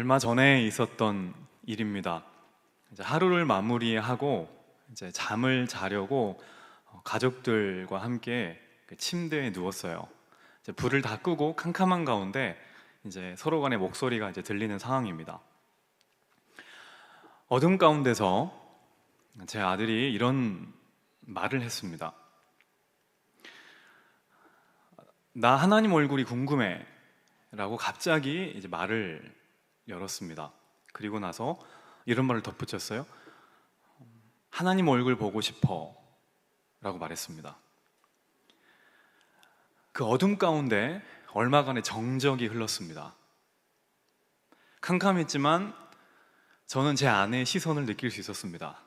얼마 전에 있었던 일입니다. 이제 하루를 마무리하고 이제 잠을 자려고 가족들과 함께 그 침대에 누웠어요. 이제 불을 다 끄고 캄캄한 가운데 이제 서로 간의 목소리가 이제 들리는 상황입니다. 어둠 가운데서 제 아들이 이런 말을 했습니다. 나 하나님 얼굴이 궁금해 라고 갑자기 이제 말을 열었습니다. 그리고 나서 이런 말을 덧붙였어요. 하나님 얼굴 보고 싶어 라고 말했습니다. 그 어둠 가운데 얼마간의 정적이 흘렀습니다. 캄캄했지만 저는 제 아내의 시선을 느낄 수 있었습니다.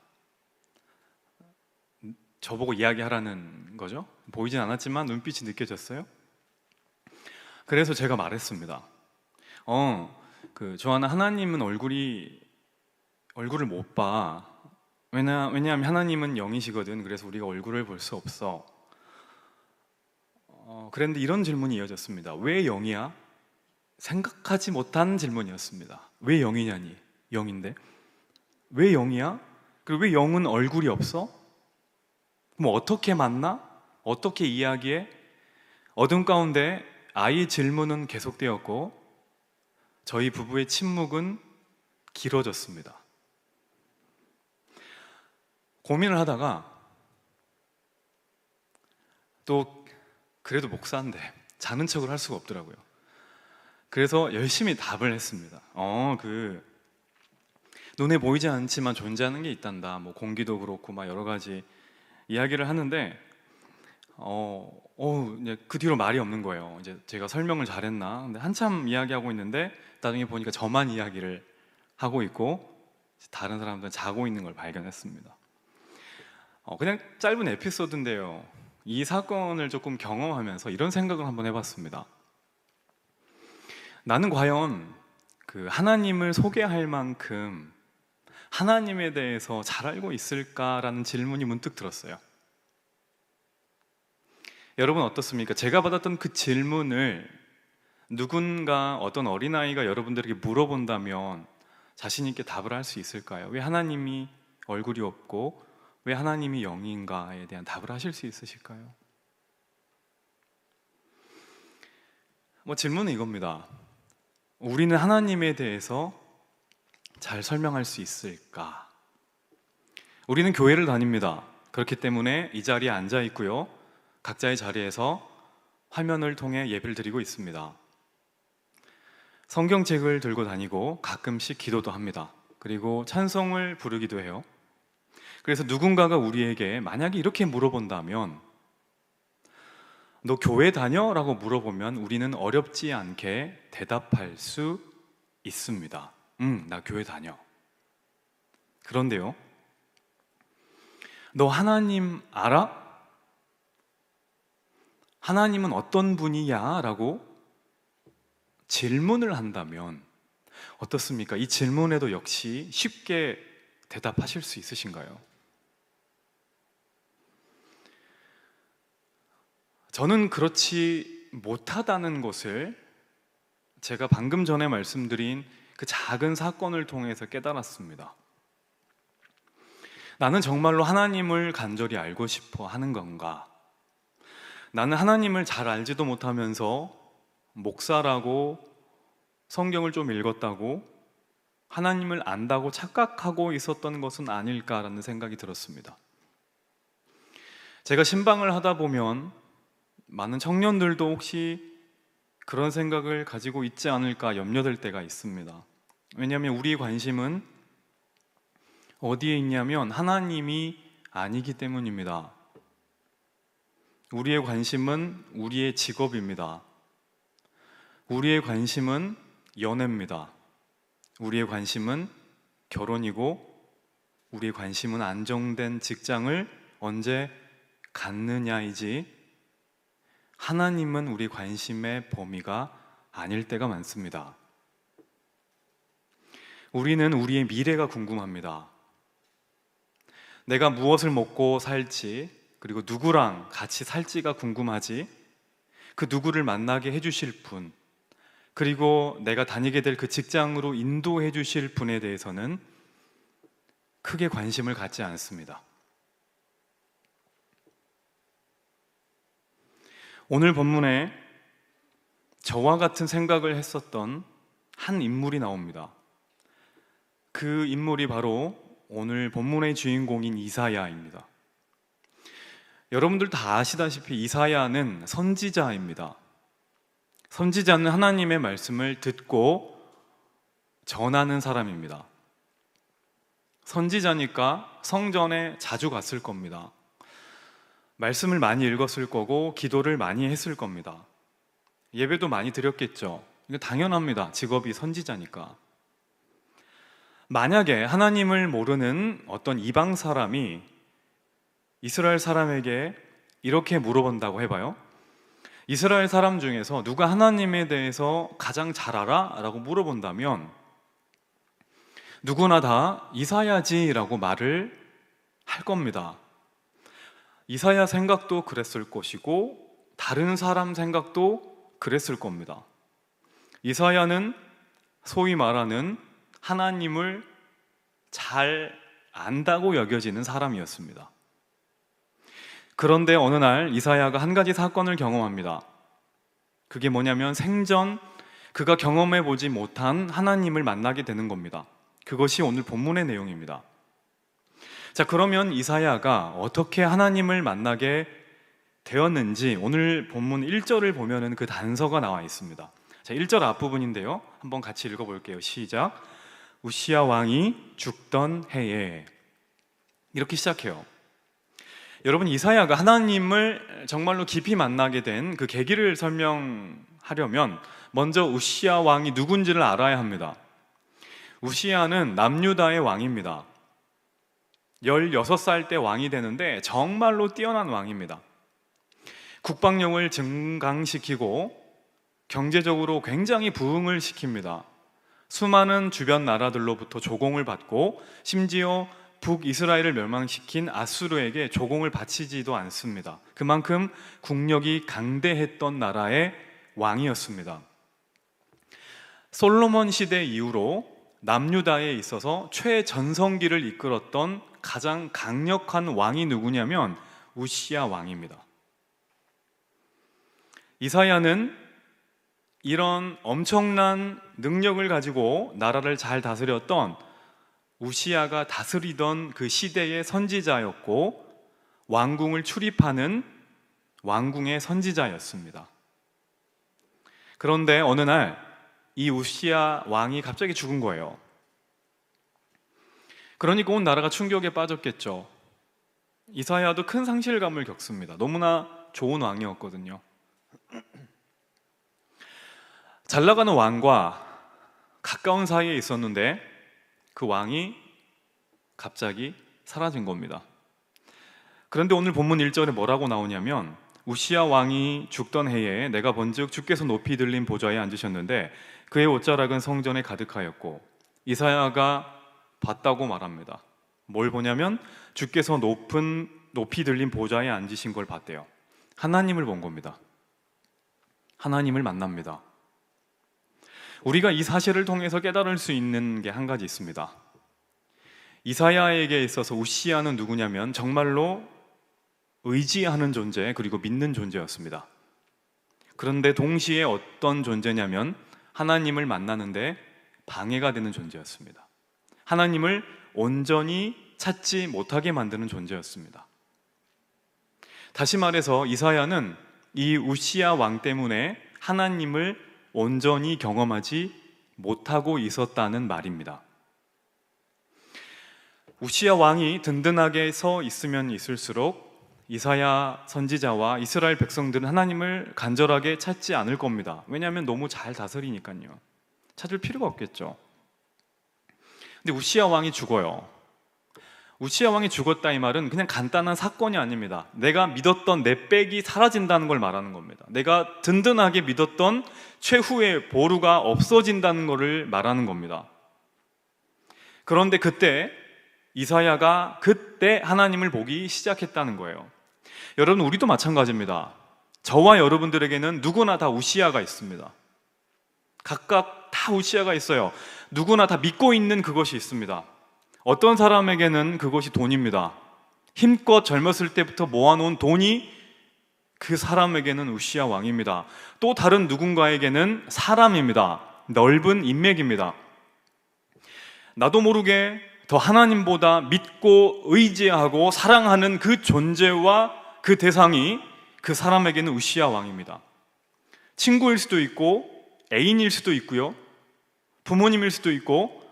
저보고 이야기하라는 거죠. 보이진 않았지만 눈빛이 느껴졌어요. 그래서 제가 말했습니다. 조하나, 하나님은 얼굴을 못 봐. 왜냐하면 하나님은 영이시거든. 그래서 우리가 얼굴을 볼 수 없어. 그런데 이런 질문이 이어졌습니다. 왜 영이야? 생각하지 못한 질문이었습니다. 왜 영이냐니? 영인데 왜 영이야? 그리고 왜 영은 얼굴이 없어? 그럼 어떻게 만나? 어떻게 이야기해? 어둠 가운데 아이의 질문은 계속되었고 저희 부부의 침묵은 길어졌습니다. 고민을 하다가 또 그래도 목사인데 자는 척을 할 수가 없더라고요. 그래서 열심히 답을 했습니다. 눈에 보이지 않지만 존재하는 게 있단다. 뭐 공기도 그렇고 막 여러 가지 이야기를 하는데 이제 그 뒤로 말이 없는 거예요. 이제 제가 설명을 잘했나? 근데 한참 이야기하고 있는데 나중에 보니까 저만 이야기를 하고 있고 다른 사람들은 자고 있는 걸 발견했습니다. 그냥 짧은 에피소드인데요. 이 사건을 조금 경험하면서 이런 생각을 한번 해봤습니다. 나는 과연 그 하나님을 소개할 만큼 하나님에 대해서 잘 알고 있을까라는 질문이 문득 들었어요. 여러분 어떻습니까? 제가 받았던 그 질문을 누군가 어떤 어린아이가 여러분들에게 물어본다면 자신 있게 답을 할 수 있을까요? 왜 하나님이 얼굴이 없고 왜 하나님이 영인가에 대한 답을 하실 수 있으실까요? 질문은 이겁니다. 우리는 하나님에 대해서 잘 설명할 수 있을까? 우리는 교회를 다닙니다. 그렇기 때문에 이 자리에 앉아 있고요. 각자의 자리에서 화면을 통해 예배를 드리고 있습니다. 성경책을 들고 다니고 가끔씩 기도도 합니다. 그리고 찬송을 부르기도 해요. 그래서 누군가가 우리에게 만약에 이렇게 물어본다면 너 교회 다녀? 라고 물어보면 우리는 어렵지 않게 대답할 수 있습니다. 나 교회 다녀. 그런데요, 너 하나님 알아? 하나님은 어떤 분이야? 라고 질문을 한다면 어떻습니까? 이 질문에도 역시 쉽게 대답하실 수 있으신가요? 저는 그렇지 못하다는 것을 제가 방금 전에 말씀드린 그 작은 사건을 통해서 깨달았습니다. 나는 정말로 하나님을 간절히 알고 싶어 하는 건가? 나는 하나님을 잘 알지도 못하면서 목사라고 성경을 좀 읽었다고 하나님을 안다고 착각하고 있었던 것은 아닐까라는 생각이 들었습니다. 제가 신방을 하다 보면 많은 청년들도 혹시 그런 생각을 가지고 있지 않을까 염려될 때가 있습니다. 왜냐하면 우리의 관심은 어디에 있냐면 하나님이 아니기 때문입니다. 우리의 관심은 우리의 직업입니다. 우리의 관심은 연애입니다. 우리의 관심은 결혼이고 우리의 관심은 안정된 직장을 언제 갖느냐이지 하나님은 우리 관심의 범위가 아닐 때가 많습니다. 우리는 우리의 미래가 궁금합니다. 내가 무엇을 먹고 살지, 그리고 누구랑 같이 살지가 궁금하지, 그 누구를 만나게 해주실 분, 그리고 내가 다니게 될 그 직장으로 인도해 주실 분에 대해서는 크게 관심을 갖지 않습니다. 오늘 본문에 저와 같은 생각을 했었던 한 인물이 나옵니다. 그 인물이 바로 오늘 본문의 주인공인 이사야입니다. 여러분들 다 아시다시피 이사야는 선지자입니다. 선지자는 하나님의 말씀을 듣고 전하는 사람입니다. 선지자니까 성전에 자주 갔을 겁니다. 말씀을 많이 읽었을 거고 기도를 많이 했을 겁니다. 예배도 많이 드렸겠죠. 이거 당연합니다. 직업이 선지자니까. 만약에 하나님을 모르는 어떤 이방 사람이 이스라엘 사람에게 이렇게 물어본다고 해봐요. 이스라엘 사람 중에서 누가 하나님에 대해서 가장 잘 알아? 라고 물어본다면 누구나 다 이사야지라고 말을 할 겁니다. 이사야 생각도 그랬을 것이고 다른 사람 생각도 그랬을 겁니다. 이사야는 소위 말하는 하나님을 잘 안다고 여겨지는 사람이었습니다. 그런데 어느 날 이사야가 한 가지 사건을 경험합니다. 그게 뭐냐면 생전 그가 경험해 보지 못한 하나님을 만나게 되는 겁니다. 그것이 오늘 본문의 내용입니다. 자, 그러면 이사야가 어떻게 하나님을 만나게 되었는지 오늘 본문 1절을 보면은 그 단서가 나와 있습니다. 자, 1절 앞부분인데요. 한번 같이 읽어볼게요. 시작. 우시야 왕이 죽던 해에, 이렇게 시작해요. 여러분, 이사야가 하나님을 정말로 깊이 만나게 된 그 계기를 설명하려면 먼저 우시야 왕이 누군지를 알아야 합니다. 우시야는 남유다의 왕입니다. 16살 때 왕이 되는데 정말로 뛰어난 왕입니다. 국방력을 증강시키고 경제적으로 굉장히 부흥을 시킵니다. 수많은 주변 나라들로부터 조공을 받고 심지어 북이스라엘을 멸망시킨 아수르에게 조공을 바치지도 않습니다. 그만큼 국력이 강대했던 나라의 왕이었습니다. 솔로몬 시대 이후로 남유다에 있어서 최전성기를 이끌었던 가장 강력한 왕이 누구냐면 우시야 왕입니다. 이사야는 이런 엄청난 능력을 가지고 나라를 잘 다스렸던 우시야가 다스리던 그 시대의 선지자였고 왕궁을 출입하는 왕궁의 선지자였습니다. 그런데 어느 날 이 우시야 왕이 갑자기 죽은 거예요. 그러니까 온 나라가 충격에 빠졌겠죠. 이사야도 큰 상실감을 겪습니다. 너무나 좋은 왕이었거든요. 잘 나가는 왕과 가까운 사이에 있었는데 그 왕이 갑자기 사라진 겁니다. 그런데 오늘 본문 1절에 뭐라고 나오냐면 우시야 왕이 죽던 해에 내가 본즉 주께서 높이 들린 보좌에 앉으셨는데 그의 옷자락은 성전에 가득하였고 이사야가 봤다고 말합니다. 뭘 보냐면 주께서 높이 들린 보좌에 앉으신 걸 봤대요. 하나님을 본 겁니다. 하나님을 만납니다. 우리가 이 사실을 통해서 깨달을 수 있는 게 한 가지 있습니다. 이사야에게 있어서 우시야는 누구냐면 정말로 의지하는 존재 그리고 믿는 존재였습니다. 그런데 동시에 어떤 존재냐면 하나님을 만나는데 방해가 되는 존재였습니다. 하나님을 온전히 찾지 못하게 만드는 존재였습니다. 다시 말해서 이사야는 이 우시야 왕 때문에 하나님을 온전히 경험하지 못하고 있었다는 말입니다. 우시야 왕이 든든하게 서 있으면 있을수록 이사야 선지자와 이스라엘 백성들은 하나님을 간절하게 찾지 않을 겁니다. 왜냐하면 너무 잘 다스리니까요. 찾을 필요가 없겠죠. 근데 우시야 왕이 죽어요. 우시야 왕이 죽었다 이 말은 그냥 간단한 사건이 아닙니다. 내가 믿었던 내 빽이 사라진다는 걸 말하는 겁니다. 내가 든든하게 믿었던 최후의 보루가 없어진다는 것을 말하는 겁니다. 그런데 그때 이사야가 그때 하나님을 보기 시작했다는 거예요. 여러분, 우리도 마찬가지입니다. 저와 여러분들에게는 누구나 다 우시야가 있습니다. 각각 다 우시아가 있어요. 누구나 다 믿고 있는 그것이 있습니다. 어떤 사람에게는 그것이 돈입니다. 힘껏 젊었을 때부터 모아놓은 돈이 그 사람에게는 우시아 왕입니다. 또 다른 누군가에게는 사람입니다. 넓은 인맥입니다. 나도 모르게 더 하나님보다 믿고 의지하고 사랑하는 그 존재와 그 대상이 그 사람에게는 우시아 왕입니다. 친구일 수도 있고 애인일 수도 있고요, 부모님일 수도 있고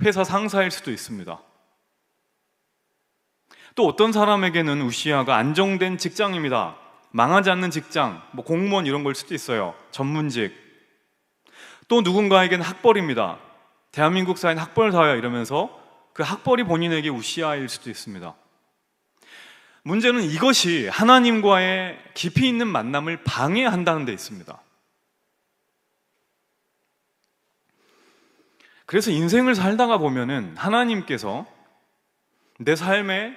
회사 상사일 수도 있습니다. 또 어떤 사람에게는 우시아가 안정된 직장입니다. 망하지 않는 직장, 공무원 이런 걸 수도 있어요. 전문직. 또 누군가에게는 학벌입니다. 대한민국 사회는 학벌 사회야 이러면서 그 학벌이 본인에게 우시아일 수도 있습니다. 문제는 이것이 하나님과의 깊이 있는 만남을 방해한다는 데 있습니다. 그래서 인생을 살다가 보면은 하나님께서 내 삶에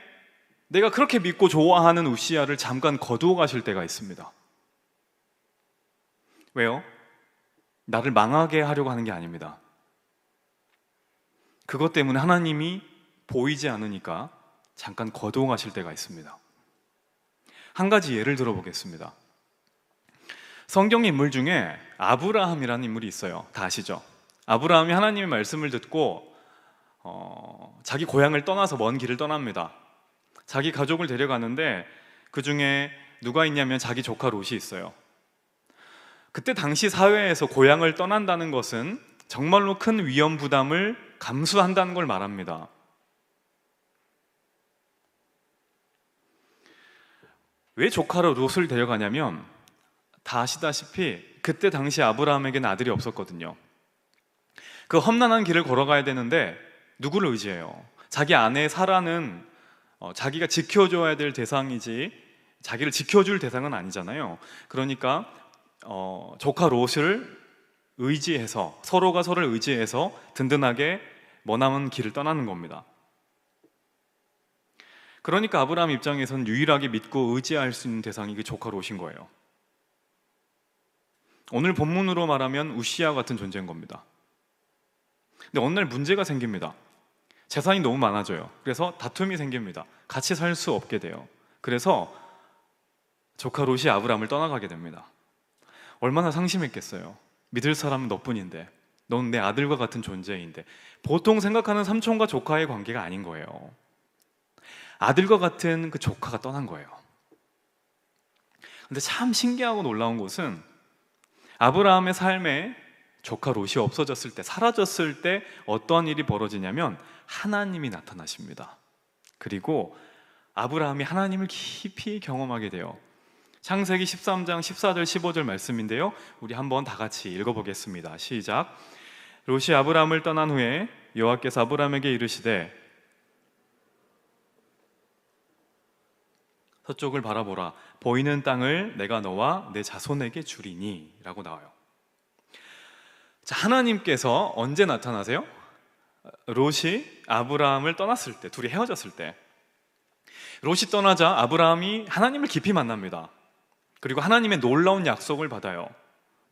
내가 그렇게 믿고 좋아하는 우시아를 잠깐 거두어 가실 때가 있습니다. 왜요? 나를 망하게 하려고 하는 게 아닙니다. 그것 때문에 하나님이 보이지 않으니까 잠깐 거두어 가실 때가 있습니다. 한 가지 예를 들어보겠습니다. 성경의 인물 중에 아브라함이라는 인물이 있어요. 다 아시죠? 아브라함이 하나님의 말씀을 듣고 자기 고향을 떠나서 먼 길을 떠납니다. 자기 가족을 데려가는데 그 중에 누가 있냐면 자기 조카 롯이 있어요. 그때 당시 사회에서 고향을 떠난다는 것은 정말로 큰 위험 부담을 감수한다는 걸 말합니다. 왜 조카로 롯을 데려가냐면 다 아시다시피 그때 당시 아브라함에게는 아들이 없었거든요. 그 험난한 길을 걸어가야 되는데 누구를 의지해요? 자기 아내 사라는 자기가 지켜줘야 될 대상이지 자기를 지켜줄 대상은 아니잖아요. 그러니까 조카 롯을 의지해서, 서로가 서로를 의지해서 든든하게 머나먼 길을 떠나는 겁니다. 그러니까 아브라함 입장에서는 유일하게 믿고 의지할 수 있는 대상이 그 조카 롯인 거예요. 오늘 본문으로 말하면 우시아 같은 존재인 겁니다. 근데 어느 날 문제가 생깁니다. 재산이 너무 많아져요. 그래서 다툼이 생깁니다. 같이 살 수 없게 돼요. 그래서 조카 롯이 아브라함을 떠나가게 됩니다. 얼마나 상심했겠어요. 믿을 사람은 너뿐인데, 넌 내 아들과 같은 존재인데. 보통 생각하는 삼촌과 조카의 관계가 아닌 거예요. 아들과 같은 그 조카가 떠난 거예요. 근데 참 신기하고 놀라운 것은 아브라함의 삶에 조카 롯이 없어졌을 때, 사라졌을 때 어떠한 일이 벌어지냐면 하나님이 나타나십니다. 그리고 아브라함이 하나님을 깊이 경험하게 돼요. 창세기 13장 14절 15절 말씀인데요, 우리 한번 다 같이 읽어보겠습니다. 시작. 롯이 아브라함을 떠난 후에 여호와께서 아브라함에게 이르시되 서쪽을 바라보라, 보이는 땅을 내가 너와 내 자손에게 주리니 라고 나와요. 자, 하나님께서 언제 나타나세요? 롯이 아브라함을 떠났을 때, 둘이 헤어졌을 때. 롯이 떠나자 아브라함이 하나님을 깊이 만납니다. 그리고 하나님의 놀라운 약속을 받아요.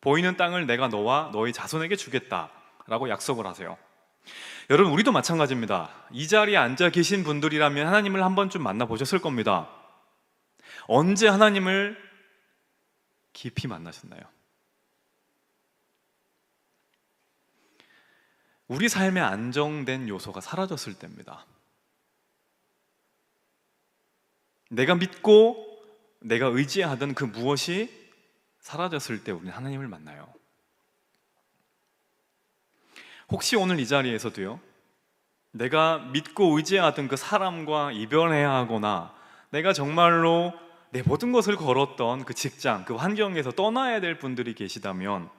보이는 땅을 내가 너와 너의 자손에게 주겠다 라고 약속을 하세요. 여러분, 우리도 마찬가지입니다. 이 자리에 앉아 계신 분들이라면 하나님을 한 번쯤 만나보셨을 겁니다. 언제 하나님을 깊이 만나셨나요? 우리 삶의 안정된 요소가 사라졌을 때입니다. 내가 믿고 내가 의지하던 그 무엇이 사라졌을 때 우리는 하나님을 만나요. 혹시 오늘 이 자리에서도요, 내가 믿고 의지하던 그 사람과 이별해야 하거나 내가 정말로 내 모든 것을 걸었던 그 직장, 그 환경에서 떠나야 될 분들이 계시다면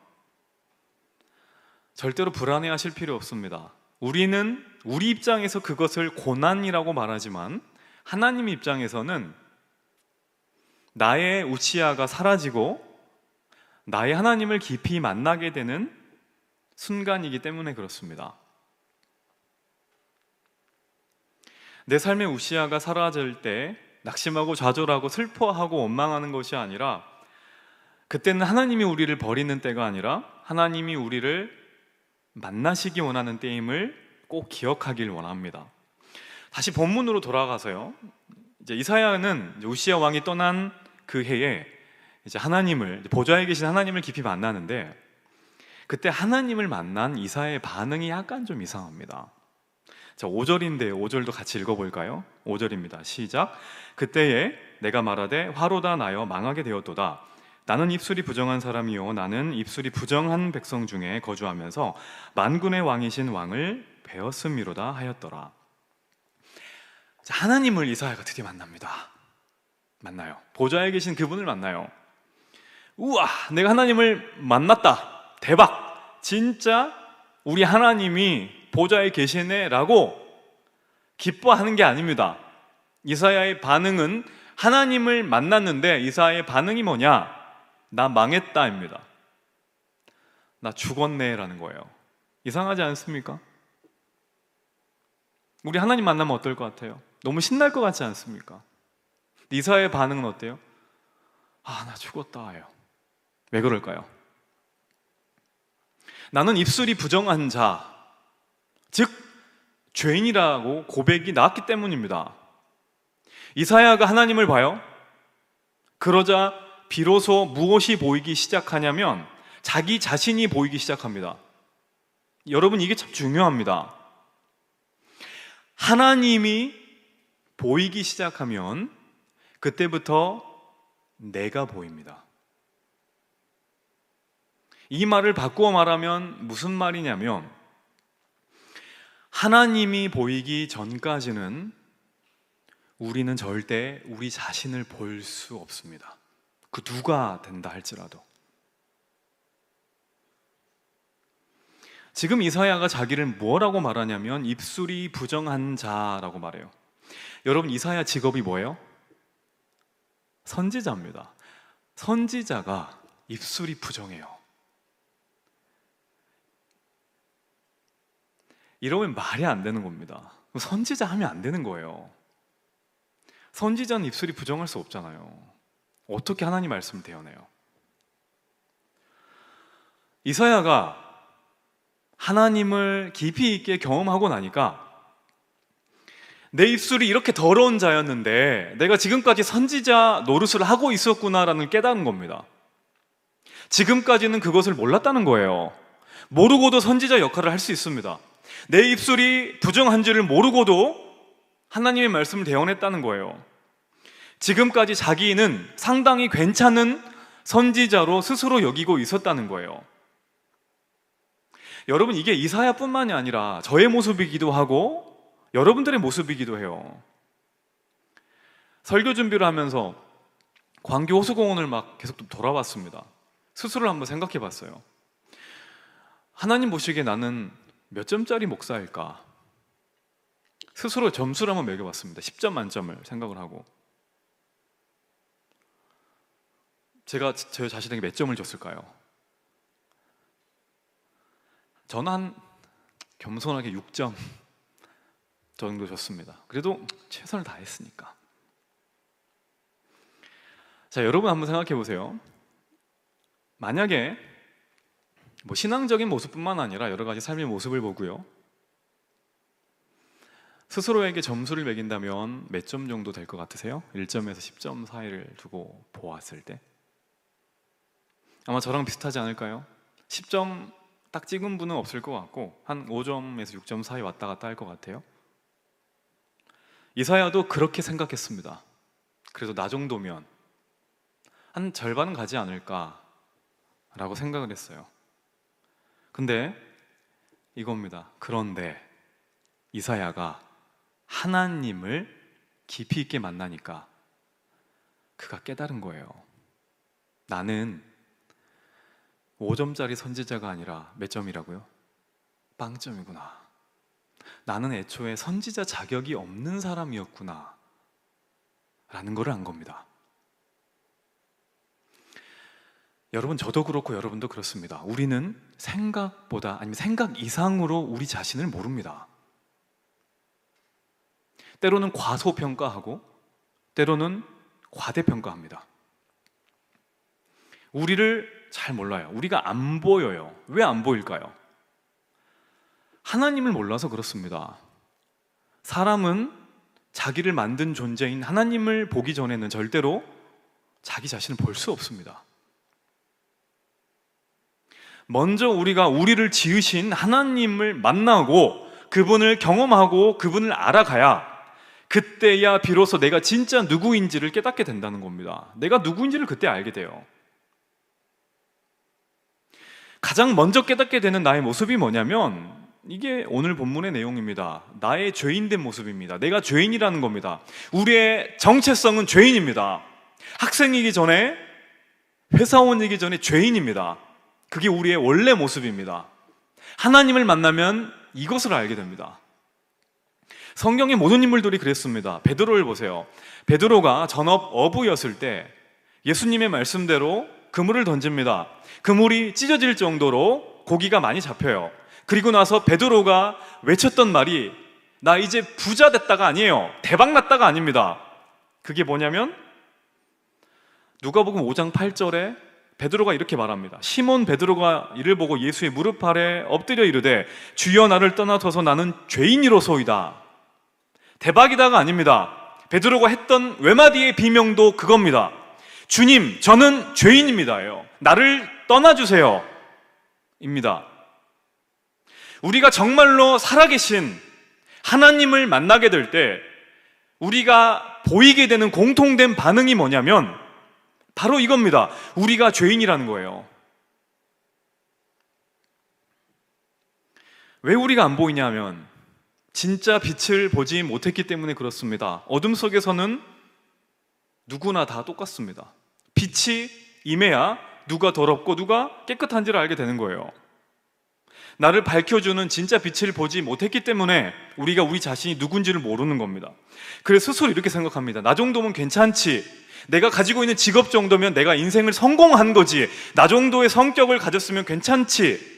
절대로 불안해하실 필요 없습니다. 우리는 우리 입장에서 그것을 고난이라고 말하지만 하나님 입장에서는 나의 우시아가 사라지고 나의 하나님을 깊이 만나게 되는 순간이기 때문에 그렇습니다. 내 삶의 우시아가 사라질 때 낙심하고 좌절하고 슬퍼하고 원망하는 것이 아니라, 그때는 하나님이 우리를 버리는 때가 아니라 하나님이 우리를 만나시기 원하는 때임을 꼭 기억하길 원합니다. 다시 본문으로 돌아가서요. 이제 이사야는 이제 우시야 왕이 떠난 그 해에 이제 하나님을, 보좌에 계신 하나님을 깊이 만나는데, 그때 하나님을 만난 이사야의 반응이 약간 좀 이상합니다. 자, 5절인데요. 5절도 같이 읽어볼까요? 5절입니다. 시작. 그때에 내가 말하되 화로다 나여 망하게 되었도다. 나는 입술이 부정한 사람이요 나는 입술이 부정한 백성 중에 거주하면서 만군의 왕이신 왕을 배었음이로다 하였더라. 자, 하나님을 이사야가 드디어 만납니다. 만나요. 보좌에 계신 그분을 만나요. 우와, 내가 하나님을 만났다. 대박. 진짜 우리 하나님이 보좌에 계시네 라고 기뻐하는 게 아닙니다. 이사야의 반응은 하나님을 만났는데 이사야의 반응이 뭐냐? 나 망했다입니다. 나 죽었네 라는 거예요. 이상하지 않습니까? 우리 하나님 만나면 어떨 것 같아요? 너무 신날 것 같지 않습니까? 이사야의 반응은 어때요? 아, 나 죽었다 예요. 왜 그럴까요? 나는 입술이 부정한 자, 즉 죄인이라고 고백이 나왔기 때문입니다. 이사야가 하나님을 봐요. 그러자 비로소 무엇이 보이기 시작하냐면 자기 자신이 보이기 시작합니다. 여러분, 이게 참 중요합니다. 하나님이 보이기 시작하면 그때부터 내가 보입니다. 이 말을 바꾸어 말하면 무슨 말이냐면, 하나님이 보이기 전까지는 우리는 절대 우리 자신을 볼 수 없습니다. 그 누가 된다 할지라도. 지금 이사야가 자기를 뭐라고 말하냐면 입술이 부정한 자라고 말해요. 여러분, 이사야 직업이 뭐예요? 선지자입니다. 선지자가 입술이 부정해요. 이러면 말이 안 되는 겁니다. 선지자 하면 안 되는 거예요. 선지자는 입술이 부정할 수 없잖아요. 어떻게 하나님 말씀을 대언해요? 이사야가 하나님을 깊이 있게 경험하고 나니까 내 입술이 이렇게 더러운 자였는데 내가 지금까지 선지자 노릇을 하고 있었구나라는 깨달은 겁니다. 지금까지는 그것을 몰랐다는 거예요. 모르고도 선지자 역할을 할 수 있습니다. 내 입술이 부정한 줄을 모르고도 하나님의 말씀을 대언했다는 거예요. 지금까지 자기는 상당히 괜찮은 선지자로 스스로 여기고 있었다는 거예요. 여러분, 이게 이사야뿐만이 아니라 저의 모습이기도 하고 여러분들의 모습이기도 해요. 설교 준비를 하면서 광교 호수공원을 막 계속 돌아봤습니다. 스스로를 한번 생각해 봤어요. 하나님 보시기에 나는 몇 점짜리 목사일까? 스스로 점수를 한번 매겨봤습니다. 10점 만점을 생각을 하고, 제가 저 자신에게 몇 점을 줬을까요? 저는 한 겸손하게 6점 정도 줬습니다. 그래도 최선을 다했으니까. 자, 여러분 한번 생각해 보세요. 만약에 뭐 신앙적인 모습뿐만 아니라 여러 가지 삶의 모습을 보고요, 스스로에게 점수를 매긴다면 몇 점 정도 될 것 같으세요? 1점에서 10점 사이를 두고 보았을 때 아마 저랑 비슷하지 않을까요? 10점 딱 찍은 분은 없을 것 같고 한 5점에서 6점 사이 왔다 갔다 할 것 같아요. 이사야도 그렇게 생각했습니다. 그래도 나 정도면 한 절반은 가지 않을까라고 생각을 했어요. 근데 이겁니다. 그런데 이사야가 하나님을 깊이 있게 만나니까 그가 깨달은 거예요. 나는 5점짜리 선지자가 아니라 몇 점이라고요? 빵점이구나. 나는 애초에 선지자 자격이 없는 사람이었구나 라는 걸 안 겁니다. 여러분, 저도 그렇고 여러분도 그렇습니다. 우리는 생각보다, 아니면 생각 이상으로 우리 자신을 모릅니다. 때로는 과소평가하고 때로는 과대평가합니다. 우리를 잘 몰라요. 우리가 안 보여요. 왜 안 보일까요? 하나님을 몰라서 그렇습니다. 사람은 자기를 만든 존재인 하나님을 보기 전에는 절대로 자기 자신을 볼 수 없습니다. 먼저 우리가 우리를 지으신 하나님을 만나고 그분을 경험하고 그분을 알아가야 그때야 비로소 내가 진짜 누구인지를 깨닫게 된다는 겁니다. 내가 누구인지를 그때 알게 돼요. 가장 먼저 깨닫게 되는 나의 모습이 뭐냐면 이게 오늘 본문의 내용입니다. 나의 죄인된 모습입니다. 내가 죄인이라는 겁니다. 우리의 정체성은 죄인입니다. 학생이기 전에, 회사원이기 전에 죄인입니다. 그게 우리의 원래 모습입니다. 하나님을 만나면 이것을 알게 됩니다. 성경의 모든 인물들이 그랬습니다. 베드로를 보세요. 베드로가 전업 어부였을 때 예수님의 말씀대로 그물을 던집니다. 그물이 찢어질 정도로 고기가 많이 잡혀요. 그리고 나서 베드로가 외쳤던 말이 나 이제 부자 됐다가 아니에요. 대박 났다가 아닙니다. 그게 뭐냐면 누가복음 5장 8절에 베드로가 이렇게 말합니다. 시몬 베드로가 이를 보고 예수의 무릎 아래 엎드려 이르되 주여 나를 떠나서서 나는 죄인이로소이다. 대박이다가 아닙니다. 베드로가 했던 외마디의 비명도 그겁니다. 주님, 저는 죄인입니다요. 나를 떠나주세요. 입니다. 우리가 정말로 살아계신 하나님을 만나게 될 때 우리가 보이게 되는 공통된 반응이 뭐냐면 바로 이겁니다. 우리가 죄인이라는 거예요. 왜 우리가 안 보이냐면 진짜 빛을 보지 못했기 때문에 그렇습니다. 어둠 속에서는 누구나 다 똑같습니다. 빛이 임해야 누가 더럽고 누가 깨끗한지를 알게 되는 거예요. 나를 밝혀주는 진짜 빛을 보지 못했기 때문에 우리가 우리 자신이 누군지를 모르는 겁니다. 그래서 스스로 이렇게 생각합니다. 나 정도면 괜찮지. 내가 가지고 있는 직업 정도면 내가 인생을 성공한 거지. 나 정도의 성격을 가졌으면 괜찮지.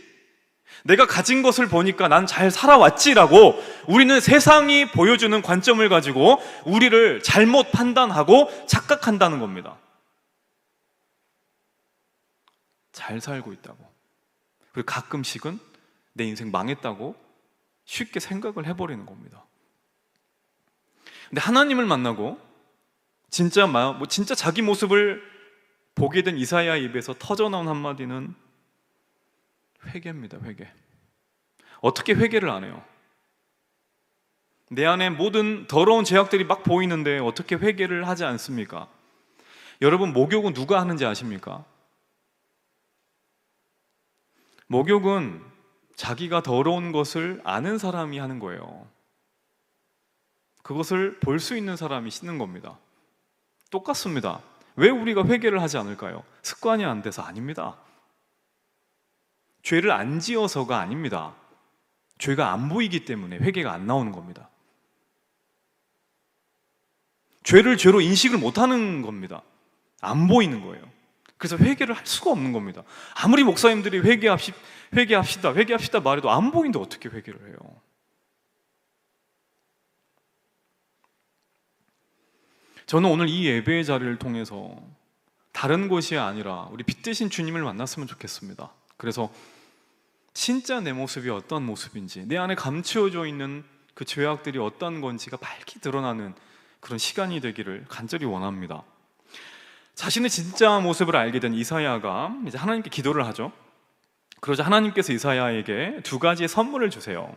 내가 가진 것을 보니까 난 잘 살아왔지라고 우리는 세상이 보여주는 관점을 가지고 우리를 잘못 판단하고 착각한다는 겁니다. 잘 살고 있다고. 그리고 가끔씩은 내 인생 망했다고 쉽게 생각을 해버리는 겁니다. 근데 하나님을 만나고 진짜 자기 모습을 보게 된 이사야 입에서 터져나온 한마디는 회개입니다. 회개. 어떻게 회개를 안 해요? 내 안에 모든 더러운 죄악들이 막 보이는데 어떻게 회개를 하지 않습니까? 여러분, 목욕은 누가 하는지 아십니까? 목욕은 자기가 더러운 것을 아는 사람이 하는 거예요. 그것을 볼 수 있는 사람이 씻는 겁니다. 똑같습니다. 왜 우리가 회개를 하지 않을까요? 습관이 안 돼서 아닙니다. 죄를 안 지어서가 아닙니다. 죄가 안 보이기 때문에 회개가 안 나오는 겁니다. 죄를 죄로 인식을 못하는 겁니다. 안 보이는 거예요. 그래서 회개를 할 수가 없는 겁니다. 아무리 목사님들이 회개합시다 말해도 안 보이는데 어떻게 회개를 해요? 저는 오늘 이 예배의 자리를 통해서 다른 곳이 아니라 우리 빛 대신 주님을 만났으면 좋겠습니다. 그래서 진짜 내 모습이 어떤 모습인지, 내 안에 감추어져 있는 그 죄악들이 어떤 건지가 밝히 드러나는 그런 시간이 되기를 간절히 원합니다. 자신의 진짜 모습을 알게 된 이사야가 이제 하나님께 기도를 하죠. 그러자 하나님께서 이사야에게 두 가지의 선물을 주세요.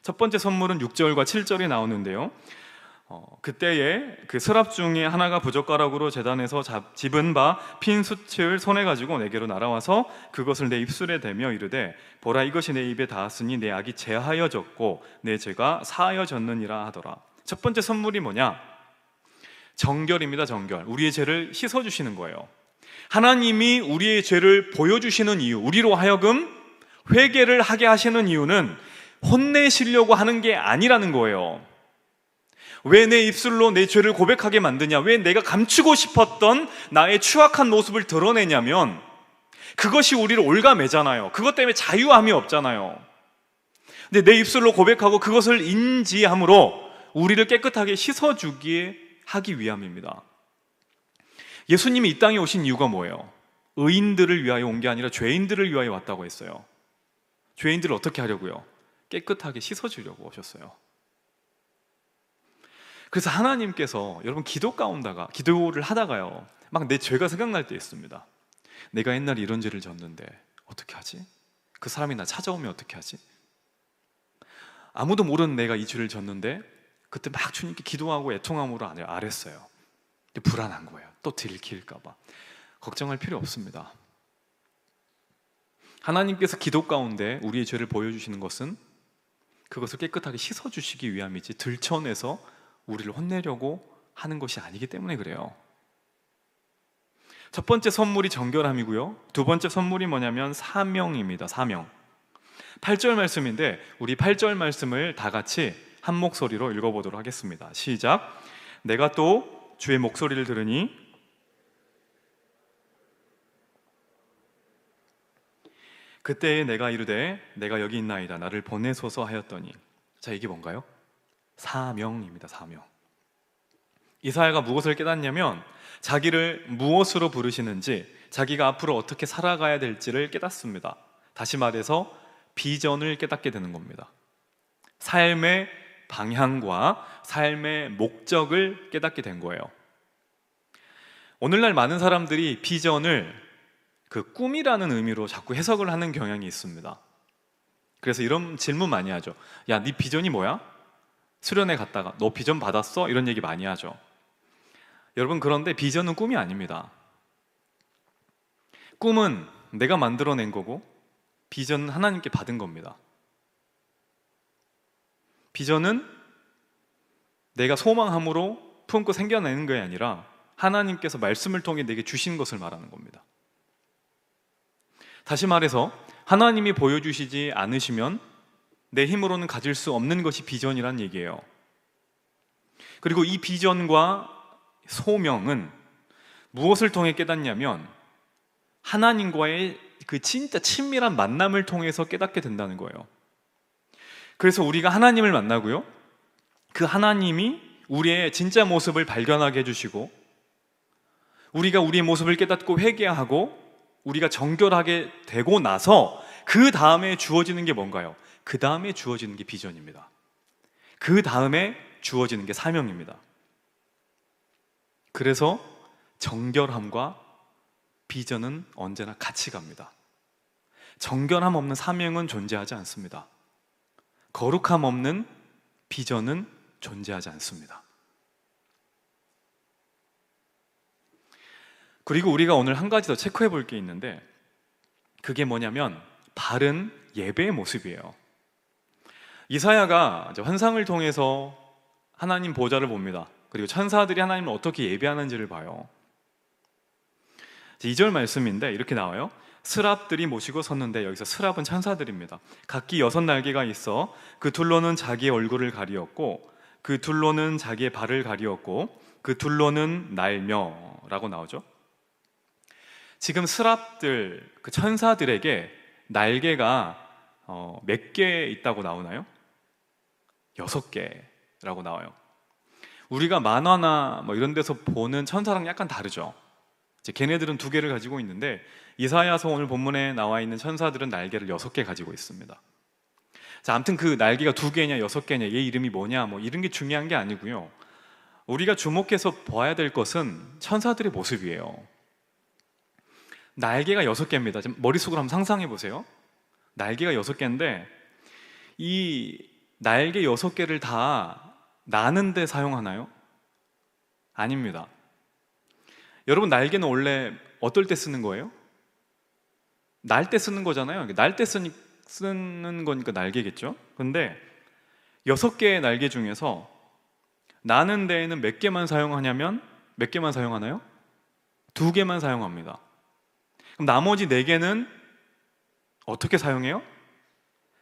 첫 번째 선물은 6절과 7절에 나오는데요. 그때에 그 서랍 중에 하나가 부젓가락으로 제단에서 집은 바 핀 숯을 손에 가지고 내게로 날아와서 그것을 내 입술에 대며 이르되 보라, 이것이 내 입에 닿았으니 내 악이 제하여졌고 내 죄가 사하여졌느니라 하더라. 첫 번째 선물이 뭐냐? 정결입니다. 정결. 우리의 죄를 씻어주시는 거예요. 하나님이 우리의 죄를 보여주시는 이유, 우리로 하여금 회개를 하게 하시는 이유는 혼내시려고 하는 게 아니라는 거예요. 왜 내 입술로 내 죄를 고백하게 만드냐? 왜 내가 감추고 싶었던 나의 추악한 모습을 드러내냐면 그것이 우리를 올가매잖아요. 그것 때문에 자유함이 없잖아요. 근데 내 입술로 고백하고 그것을 인지함으로 우리를 깨끗하게 씻어주기에 하기 위함입니다. 예수님이 이 땅에 오신 이유가 뭐예요? 의인들을 위하여 온 게 아니라 죄인들을 위하여 왔다고 했어요. 죄인들을 어떻게 하려고요? 깨끗하게 씻어주려고 오셨어요. 그래서 하나님께서 여러분 기도를 하다가요, 막 내 죄가 생각날 때 있습니다. 내가 옛날에 이런 죄를 졌는데 어떻게 하지? 그 사람이 나 찾아오면 어떻게 하지? 아무도 모르는 내가 이 죄를 졌는데 그때 막 주님께 기도하고 애통함으로 아랬어요. 불안한 거예요. 또 들킬까 봐. 걱정할 필요 없습니다. 하나님께서 기도 가운데 우리의 죄를 보여주시는 것은 그것을 깨끗하게 씻어주시기 위함이지 들춰내서 우리를 혼내려고 하는 것이 아니기 때문에 그래요. 첫 번째 선물이 정결함이고요, 두 번째 선물이 뭐냐면 사명입니다. 사명. 8절 말씀인데 우리 8절 말씀을 다 같이 한 목소리로 읽어보도록 하겠습니다. 시작. 내가 또 주의 목소리를 들으니 그때에 내가 이르되 내가 여기 있나이다 나를 보내소서 하였더니. 자, 이게 뭔가요? 사명입니다. 사명. 이사야가 무엇을 깨닫냐면 자기를 무엇으로 부르시는지, 자기가 앞으로 어떻게 살아가야 될지를 깨닫습니다. 다시 말해서 비전을 깨닫게 되는 겁니다. 삶의 방향과 삶의 목적을 깨닫게 된 거예요. 오늘날 많은 사람들이 비전을 그 꿈이라는 의미로 자꾸 해석을 하는 경향이 있습니다. 그래서 이런 질문 많이 하죠. 야, 네 비전이 뭐야? 수련회 갔다가 너 비전 받았어? 이런 얘기 많이 하죠. 여러분, 그런데 비전은 꿈이 아닙니다. 꿈은 내가 만들어낸 거고 비전은 하나님께 받은 겁니다. 비전은 내가 소망함으로 품고 생겨내는 게 아니라 하나님께서 말씀을 통해 내게 주신 것을 말하는 겁니다. 다시 말해서 하나님이 보여주시지 않으시면 내 힘으로는 가질 수 없는 것이 비전이란 얘기예요. 그리고 이 비전과 소명은 무엇을 통해 깨닫냐면 하나님과의 그 진짜 친밀한 만남을 통해서 깨닫게 된다는 거예요. 그래서 우리가 하나님을 만나고요, 그 하나님이 우리의 진짜 모습을 발견하게 해주시고 우리가 우리의 모습을 깨닫고 회개하고 우리가 정결하게 되고 나서 그 다음에 주어지는 게 뭔가요? 그 다음에 주어지는 게 비전입니다. 그 다음에 주어지는 게 사명입니다. 그래서 정결함과 비전은 언제나 같이 갑니다. 정결함 없는 사명은 존재하지 않습니다. 거룩함 없는 비전은 존재하지 않습니다. 그리고 우리가 오늘 한 가지 더 체크해 볼 게 있는데 그게 뭐냐면 바른 예배의 모습이에요. 이사야가 환상을 통해서 하나님 보좌를 봅니다. 그리고 천사들이 하나님을 어떻게 예배하는지를 봐요. 2절 말씀인데 이렇게 나와요. 스랍들이 모시고 섰는데, 여기서 스랍은 천사들입니다. 각기 6날개가 있어 그 둘로는 자기의 얼굴을 가리었고 그 둘로는 자기의 발을 가리었고 그 둘로는 날며 라고 나오죠. 지금 스랍들, 그 천사들에게 날개가 몇 개 있다고 나오나요? 6개라고 나와요. 우리가 만화나 뭐 이런 데서 보는 천사랑 약간 다르죠. 이제 걔네들은 2개를 가지고 있는데 이사야서 오늘 본문에 나와 있는 천사들은 날개를 6개 가지고 있습니다. 자, 아무튼 그 날개가 2개냐 6개냐, 얘 이름이 뭐냐, 뭐 이런 게 중요한 게 아니고요. 우리가 주목해서 봐야 될 것은 천사들의 모습이에요. 날개가 6개입니다. 지금 머릿속으로 한번 상상해 보세요. 날개가 6개인데 이 날개 6개를 다 나는데 사용하나요? 아닙니다. 여러분, 날개는 원래 어떨 때 쓰는 거예요? 날 때 쓰는 거잖아요. 날 때 쓰는 거니까 날개겠죠. 그런데 6개의 날개 중에서 나는 데에는 몇 개만 사용하냐면 몇 개만 사용하나요? 2개만 사용합니다. 그럼 나머지 4개는 어떻게 사용해요?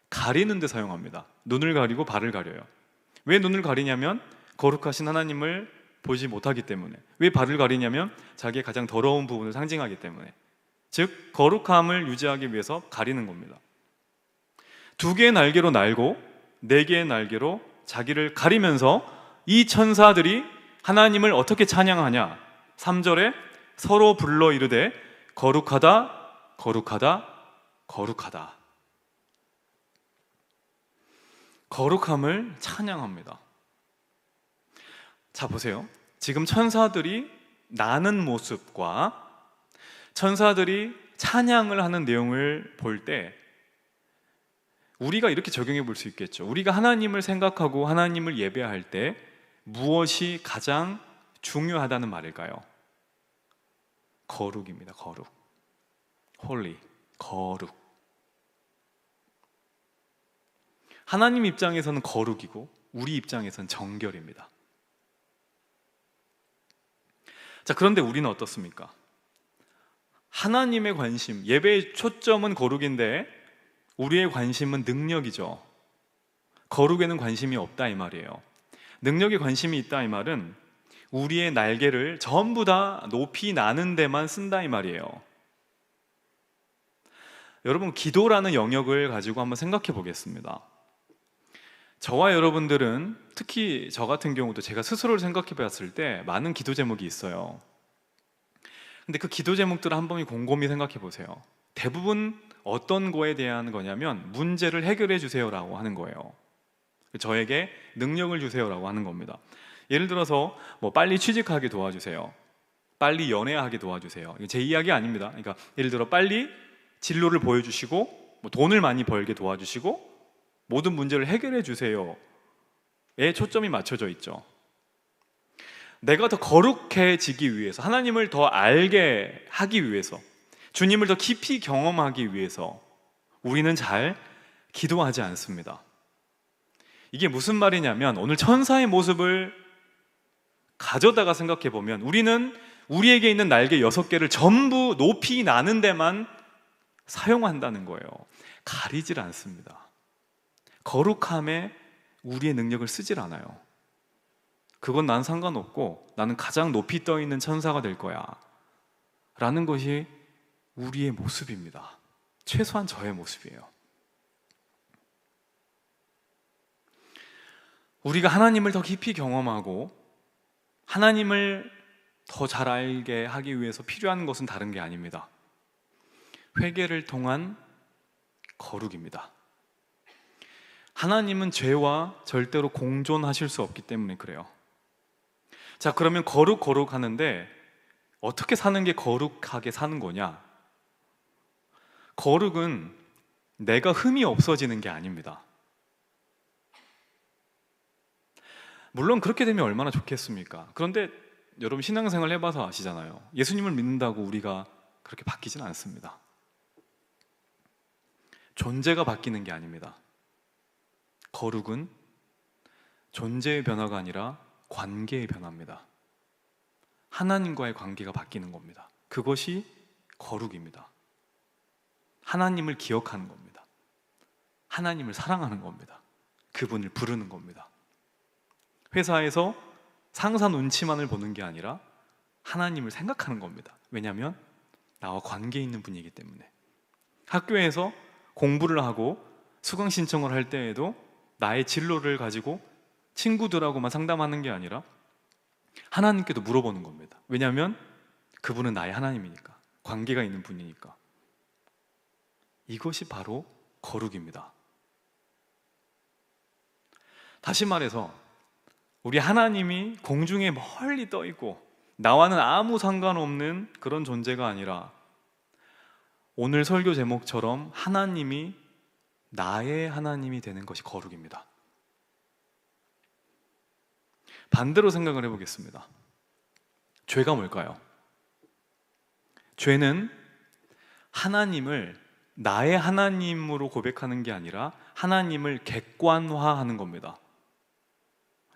가리는 데 사용합니다. 눈을 가리고 발을 가려요. 왜 눈을 가리냐면 거룩하신 하나님을 보지 못하기 때문에. 왜 발을 가리냐면 자기의 가장 더러운 부분을 상징하기 때문에. 즉 거룩함을 유지하기 위해서 가리는 겁니다. 2개의 날개로 날고 4개의 날개로 자기를 가리면서 이 천사들이 하나님을 어떻게 찬양하냐? 3절에 서로 불러 이르되 거룩하다, 거룩하다, 거룩하다. 거룩함을 찬양합니다. 자, 보세요. 지금 천사들이 나는 모습과 천사들이 찬양을 하는 내용을 볼 때 우리가 이렇게 적용해 볼 수 있겠죠. 우리가 하나님을 생각하고 하나님을 예배할 때 무엇이 가장 중요하다는 말일까요? 거룩입니다. 거룩. 홀리, 거룩. 하나님 입장에서는 거룩이고 우리 입장에서는 정결입니다. 자, 그런데 우리는 어떻습니까? 하나님의 관심, 예배의 초점은 거룩인데 우리의 관심은 능력이죠. 거룩에는 관심이 없다 이 말이에요. 능력에 관심이 있다 이 말은 우리의 날개를 전부 다 높이 나는 데만 쓴다 이 말이에요. 여러분, 기도라는 영역을 가지고 한번 생각해 보겠습니다. 저와 여러분들은, 특히 저 같은 경우도 제가 스스로를 생각해 봤을 때 많은 기도 제목이 있어요. 근데 그 기도 제목들을 한번 곰곰이 생각해 보세요. 대부분 어떤 거에 대한 거냐면 문제를 해결해 주세요라고 하는 거예요. 저에게 능력을 주세요라고 하는 겁니다. 예를 들어서 뭐 빨리 취직하게 도와주세요, 빨리 연애하게 도와주세요. 제 이야기 아닙니다. 그러니까 예를 들어 빨리 진로를 보여주시고 뭐 돈을 많이 벌게 도와주시고 모든 문제를 해결해 주세요에 초점이 맞춰져 있죠. 내가 더 거룩해지기 위해서, 하나님을 더 알게 하기 위해서, 주님을 더 깊이 경험하기 위해서 우리는 잘 기도하지 않습니다. 이게 무슨 말이냐면 오늘 천사의 모습을 가져다가 생각해 보면 우리는 우리에게 있는 날개 6개를 전부 높이 나는 데만 사용한다는 거예요. 가리질 않습니다. 거룩함에 우리의 능력을 쓰질 않아요. 그건 난 상관없고 나는 가장 높이 떠 있는 천사가 될 거야 라는 것이 우리의 모습입니다. 최소한 저의 모습이에요. 우리가 하나님을 더 깊이 경험하고 하나님을 더 잘 알게 하기 위해서 필요한 것은 다른 게 아닙니다. 회개를 통한 거룩입니다. 하나님은 죄와 절대로 공존하실 수 없기 때문에 그래요. 자, 그러면 거룩 하는데 어떻게 사는 게 거룩하게 사는 거냐? 거룩은 내가 흠이 없어지는 게 아닙니다. 물론 그렇게 되면 얼마나 좋겠습니까? 그런데 여러분 신앙생활 해봐서 아시잖아요. 예수님을 믿는다고 우리가 그렇게 바뀌진 않습니다. 존재가 바뀌는 게 아닙니다. 거룩은 존재의 변화가 아니라 관계의 변화입니다. 하나님과의 관계가 바뀌는 겁니다. 그것이 거룩입니다. 하나님을 기억하는 겁니다. 하나님을 사랑하는 겁니다. 그분을 부르는 겁니다. 회사에서 상사 눈치만을 보는 게 아니라 하나님을 생각하는 겁니다. 왜냐하면 나와 관계 있는 분이기 때문에. 학교에서 공부를 하고 수강 신청을 할 때에도 나의 진로를 가지고 친구들하고만 상담하는 게 아니라 하나님께도 물어보는 겁니다. 왜냐하면 그분은 나의 하나님이니까, 관계가 있는 분이니까. 이것이 바로 거룩입니다. 다시 말해서 우리 하나님이 공중에 멀리 떠 있고 나와는 아무 상관없는 그런 존재가 아니라 오늘 설교 제목처럼 하나님이 나의 하나님이 되는 것이 거룩입니다. 반대로 생각을 해보겠습니다. 죄가 뭘까요? 죄는 하나님을 나의 하나님으로 고백하는 게 아니라 하나님을 객관화하는 겁니다.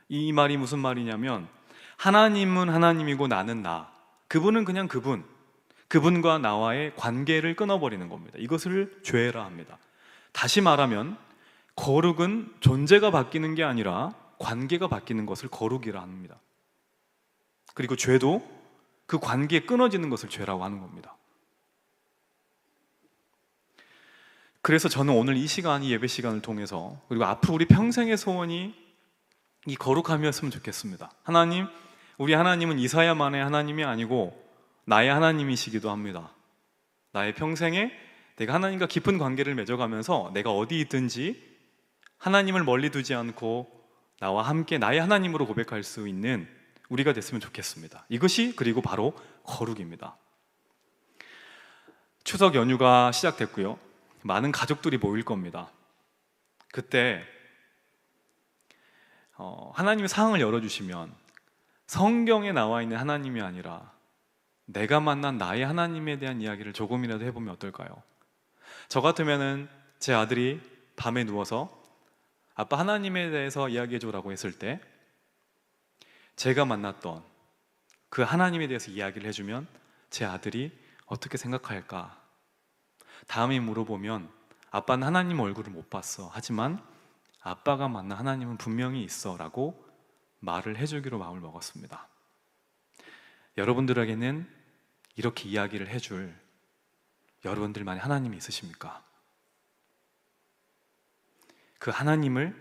이 말이 무슨 말이냐면 하나님은 하나님이고 나는 나, 그분은 그냥 그분과 나와의 관계를 끊어버리는 겁니다. 이것을 죄라 합니다. 다시 말하면 거룩은 존재가 바뀌는 게 아니라 관계가 바뀌는 것을 거룩이라 합니다. 그리고 죄도 그 관계에 끊어지는 것을 죄라고 하는 겁니다. 그래서 저는 오늘 이 시간, 이 예배 시간을 통해서 그리고 앞으로 우리 평생의 소원이 이 거룩함이었으면 좋겠습니다. 하나님, 우리 하나님은 이사야만의 하나님이 아니고 나의 하나님이시기도 합니다. 나의 평생에 내가 하나님과 깊은 관계를 맺어가면서 내가 어디 있든지 하나님을 멀리 두지 않고 나와 함께 나의 하나님으로 고백할 수 있는 우리가 됐으면 좋겠습니다. 이것이 그리고 바로 거룩입니다. 추석 연휴가 시작됐고요. 많은 가족들이 모일 겁니다. 그때 하나님의 상황을 열어주시면 성경에 나와 있는 하나님이 아니라 내가 만난 나의 하나님에 대한 이야기를 조금이라도 해보면 어떨까요? 저 같으면은 제 아들이 밤에 누워서 아빠 하나님에 대해서 이야기해줘라고 했을 때 제가 만났던 그 하나님에 대해서 이야기를 해주면 제 아들이 어떻게 생각할까? 다음에 물어보면 아빠는 하나님 얼굴을 못 봤어. 하지만 아빠가 만난 하나님은 분명히 있어 라고 말을 해주기로 마음을 먹었습니다. 여러분들에게는 이렇게 이야기를 해줄 여러분들만의 하나님이 있으십니까? 그 하나님을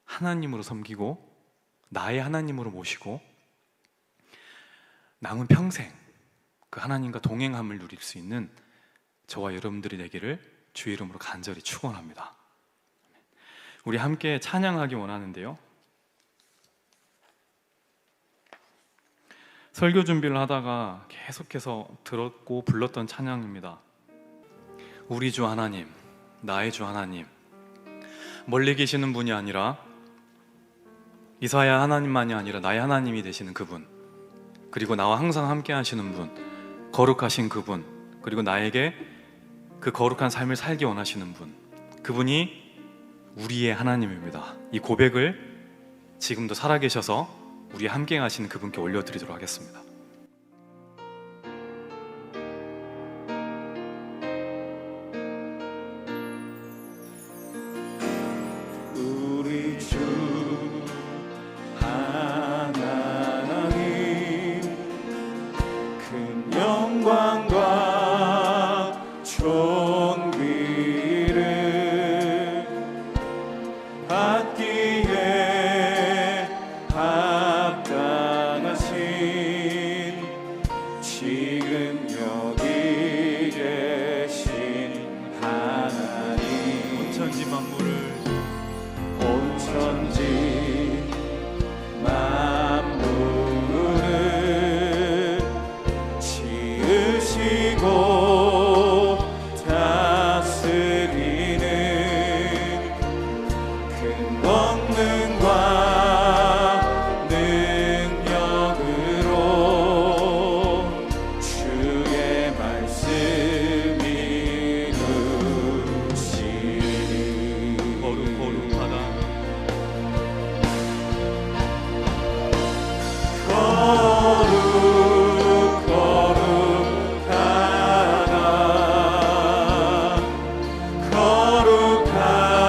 하나님으로 섬기고 나의 하나님으로 모시고 남은 평생 그 하나님과 동행함을 누릴 수 있는 저와 여러분들이 되기를 주의 이름으로 간절히 축원합니다. 우리 함께 찬양하기 원하는데요, 설교 준비를 하다가 계속해서 들었고 불렀던 찬양입니다. 우리 주 하나님, 나의 주 하나님, 멀리 계시는 분이 아니라 이사야 하나님만이 아니라 나의 하나님이 되시는 그분, 그리고 나와 항상 함께 하시는 분, 거룩하신 그분, 그리고 나에게 그 거룩한 삶을 살기 원하시는 분, 그분이 우리의 하나님입니다. 이 고백을 지금도 살아계셔서 우리 함께 하시는 그분께 올려드리도록 하겠습니다. 우리 주 하나님, 큰 영광과 존귀를 받기에 합당하신 지금 여기 계신 하나님, 온 천지 만물을 온 천지 만물을 지으시고 다스리는 큰 권능과 능력으로 주의 말씀 이루시리. 거룩하다.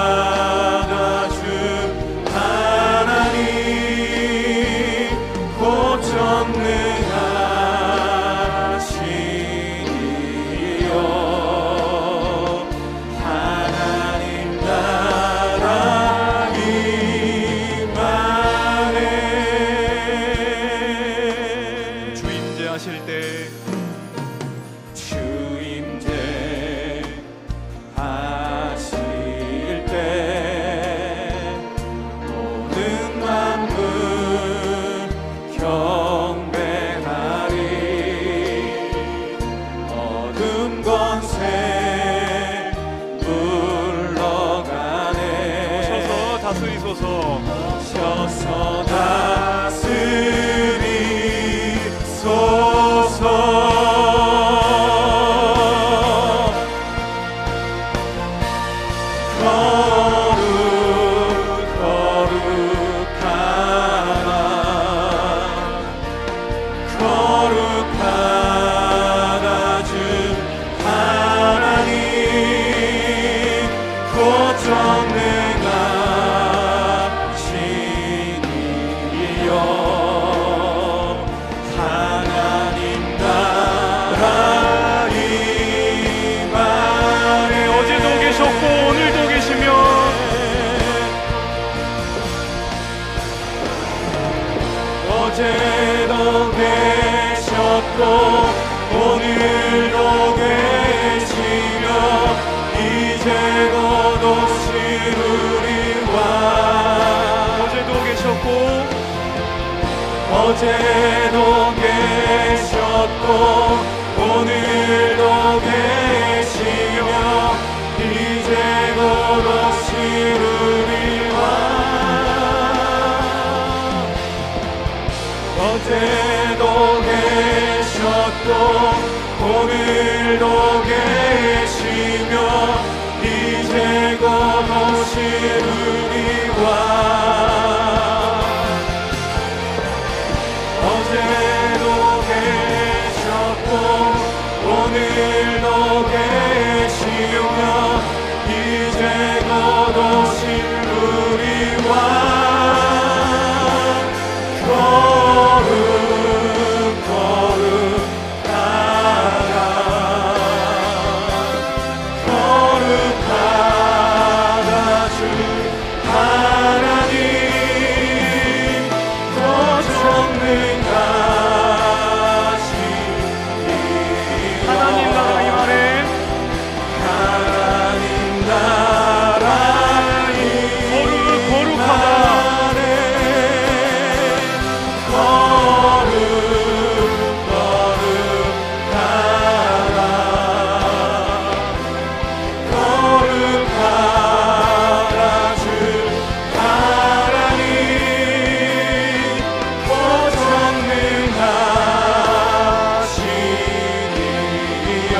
거룩하다 주 하나님, 곧 전능하시니요. 하나님 나라 임하네. 주임제 하실 때 주임제 하실 때 모든 만물 경배하리. 어둠 권세 물러가네. 오셔서 다스리소서. 오셔서 다스리소서. 거룩하다 주 하나님, 곧 전능하시니요. 하나님 나라 임하네. 어제도 계셨고 오늘도 계시며 어제도 계셨고 오늘도 어제도 계셨고 오늘도 계시며 이제 곧 오시리와 어제도 계셨고 오늘도 계시며 이제 곧 오시리와 어제도 계셨고 오늘도 계시며 이제 곧 오시리와 걸음 걸음 따라 거룩하다 주 하나님 더 전능하시리여 하나님 나라 이 말에 하나님 나라 이 거룩하다. 거룩 거룩하다 거룩하다 주 하나님 더 전능하시리여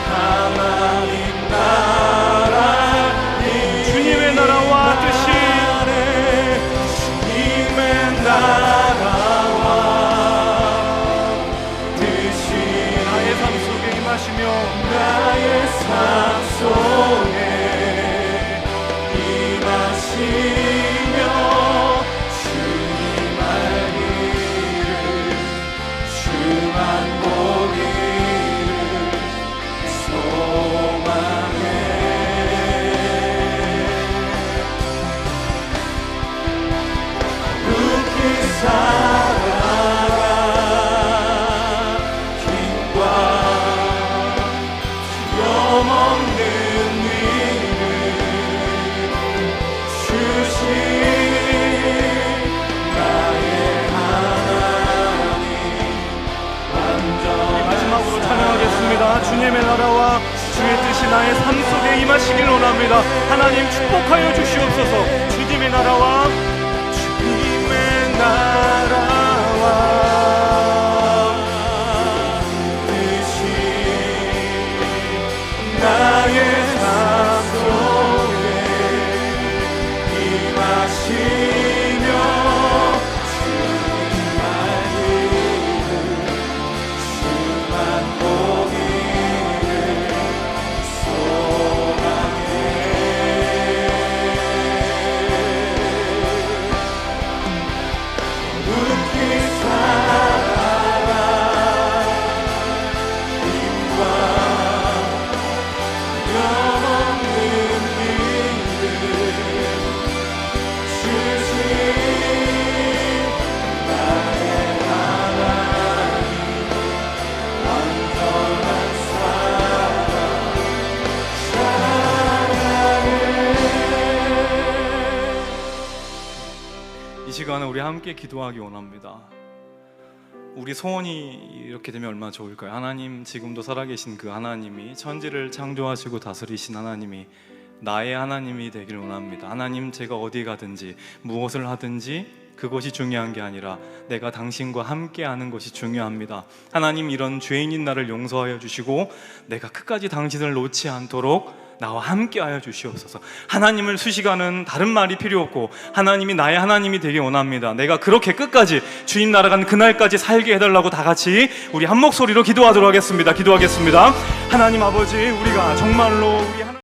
하나님 나라 주님의 나라와 뜻이 주님의 나라와 뜻이 나의 삶 속에 임하시며 나의 삶 속에 임하시며 주님 알기를 주만 보기를 소망해 굳게 살아가 힘과 염없는 일을 주신 나의 하나님 완전한 마지막으로 찬양하겠습니다. 주님의 나라와 주의 뜻이 나의 삶 속에 임하시길 원합니다. 하나님 축복하여 주시옵소서. 주님의 나라와 주님의 나라와 뜻이 나의 삶 속에 임하시며 주님 알기를 주만 보기를 소망해 굳게 살아가 힘과 염없는 일을 주신 나의 하나님 완전한 사랑 사랑해 이 시간에 우리 함께 기도하기 원합니다. 우리 소원이 이렇게 되면 얼마나 좋을까요? 하나님, 지금도 살아계신 그 하나님이 천지를 창조하시고 다스리신 하나님이 나의 하나님이 되길 원합니다. 하나님, 제가 어디 가든지 무엇을 하든지 그것이 중요한 게 아니라 내가 당신과 함께하는 것이 중요합니다. 하나님, 이런 죄인인 나를 용서하여 주시고 내가 끝까지 당신을 놓지 않도록 나와 함께하여 주시옵소서. 하나님을 수식하는 다른 말이 필요 없고 하나님이 나의 하나님이 되길 원합니다. 내가 그렇게 끝까지 주님 나라간 그날까지 살게 해달라고 다 같이 우리 한 목소리로 기도하도록 하겠습니다. 기도하겠습니다. 하나님 아버지, 우리가 정말로 우리 하나님